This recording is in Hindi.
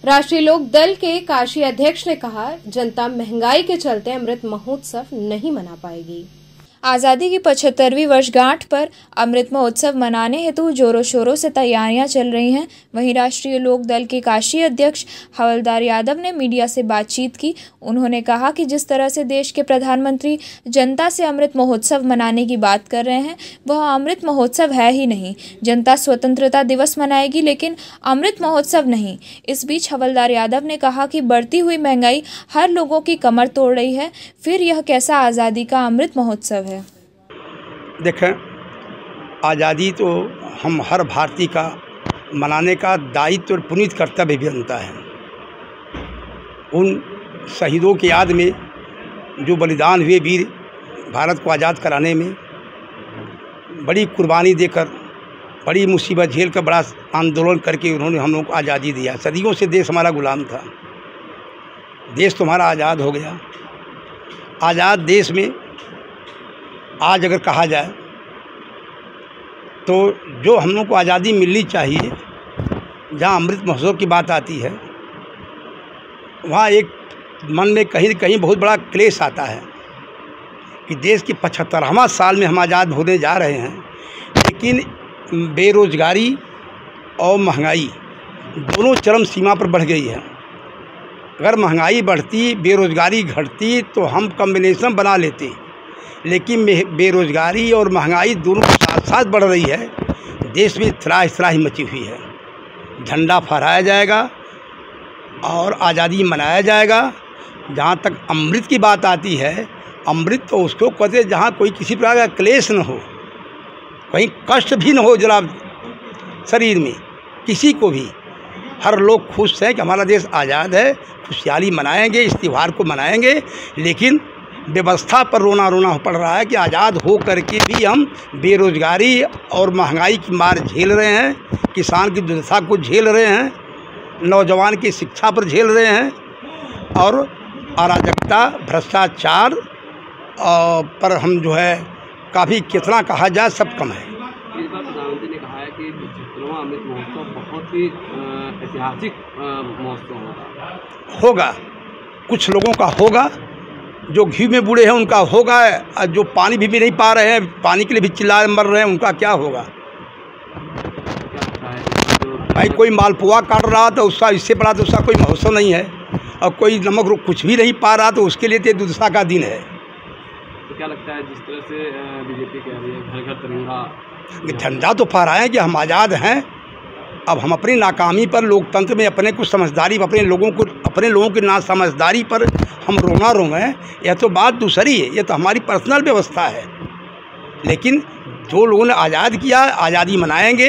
राष्ट्रीय लोक दल के काशी अध्यक्ष ने कहा, जनता महंगाई के चलते अमृत महोत्सव नहीं मना पाएगी। आज़ादी की 75वीं वर्षगांठ पर अमृत महोत्सव मनाने हेतु जोरों शोरों से तैयारियां चल रही हैं। वहीं राष्ट्रीय लोक दल के काशी अध्यक्ष हवलदार यादव ने मीडिया से बातचीत की। उन्होंने कहा कि जिस तरह से देश के प्रधानमंत्री जनता से अमृत महोत्सव मनाने की बात कर रहे हैं, वह अमृत महोत्सव है ही नहीं। जनता स्वतंत्रता दिवस मनाएगी, लेकिन अमृत महोत्सव नहीं। इस बीच हवलदार यादव ने कहा कि बढ़ती हुई महंगाई हर लोगों की कमर तोड़ रही है, फिर यह कैसा आज़ादी का अमृत महोत्सव है। देखें, आज़ादी तो हम हर भारतीय का मनाने का दायित्व और पुनीत कर्तव्य भी बनता है। उन शहीदों की याद में जो बलिदान हुए, वीर भारत को आज़ाद कराने में बड़ी कुर्बानी देकर, बड़ी मुसीबत झेल कर, बड़ा आंदोलन करके उन्होंने हम लोगों को आज़ादी दिया। सदियों से देश हमारा गुलाम था, देश तुम्हारा आज़ाद हो गया। आज़ाद देश में आज अगर कहा जाए तो जो हम लोग को आज़ादी मिलनी चाहिए, जहाँ अमृत महोत्सव की बात आती है, वहाँ एक मन में कहीं न कहीं बहुत बड़ा क्लेश आता है कि देश के 75वां साल में हम आज़ाद होने जा रहे हैं, लेकिन बेरोज़गारी और महंगाई दोनों चरम सीमा पर बढ़ गई है। अगर महंगाई बढ़ती, बेरोज़गारी घटती तो हम कॉम्बिनेशन बना लेते, लेकिन बेरोज़गारी और महंगाई दोनों साथ साथ बढ़ रही है। देश में त्राही मची हुई है। झंडा फहराया जाएगा और आज़ादी मनाया जाएगा। जहाँ तक अमृत की बात आती है, अमृत तो उसको कहते हैं जहाँ कोई किसी प्रकार का क्लेश न हो, कहीं कष्ट भी न हो जरा शरीर में, किसी को भी। हर लोग खुश हैं कि हमारा देश आज़ाद है, खुशहाली मनाएंगे, इस त्यौहार को मनाएंगे। लेकिन व्यवस्था पर रोना पड़ रहा है कि आज़ाद हो करके भी हम बेरोज़गारी और महंगाई की मार झेल रहे हैं, किसान की दुर्दशा को झेल रहे हैं, नौजवान की शिक्षा पर झेल रहे हैं, और अराजकता, भ्रष्टाचार पर हम जो है काफ़ी कितना कहा जाए सब कम है। इस बार प्रधानमंत्री ने कहा है कि 75वां अमृत महोत्सव बहुत ही ऐतिहासिक महोत्सव होगा। कुछ लोगों का होगा, जो घी में बूढ़े हैं उनका होगा, और जो पानी भी नहीं पा रहे हैं, पानी के लिए भी चिल्ला मर रहे हैं, उनका क्या होगा। भाई कोई मालपुआ काट रहा तो उसका इससे बड़ा तो उसका कोई महोत्सव नहीं है, और कोई नमक कुछ भी नहीं पा रहा तो उसके लिए तो दुर्दशा का दिन है। तो क्या लगता है, जिस तरह से बीजेपी कह रही है घर घर तिरंगा, झंडा तो फहराएं कि हम आज़ाद हैं। अब हम अपनी नाकामी पर, लोकतंत्र में अपने कुछ समझदारी, अपने लोगों की ना समझदारी पर हम रोएं, यह तो बात दूसरी है, यह तो हमारी पर्सनल व्यवस्था है। लेकिन जो लोगों ने आज़ाद किया, आज़ादी मनाएंगे।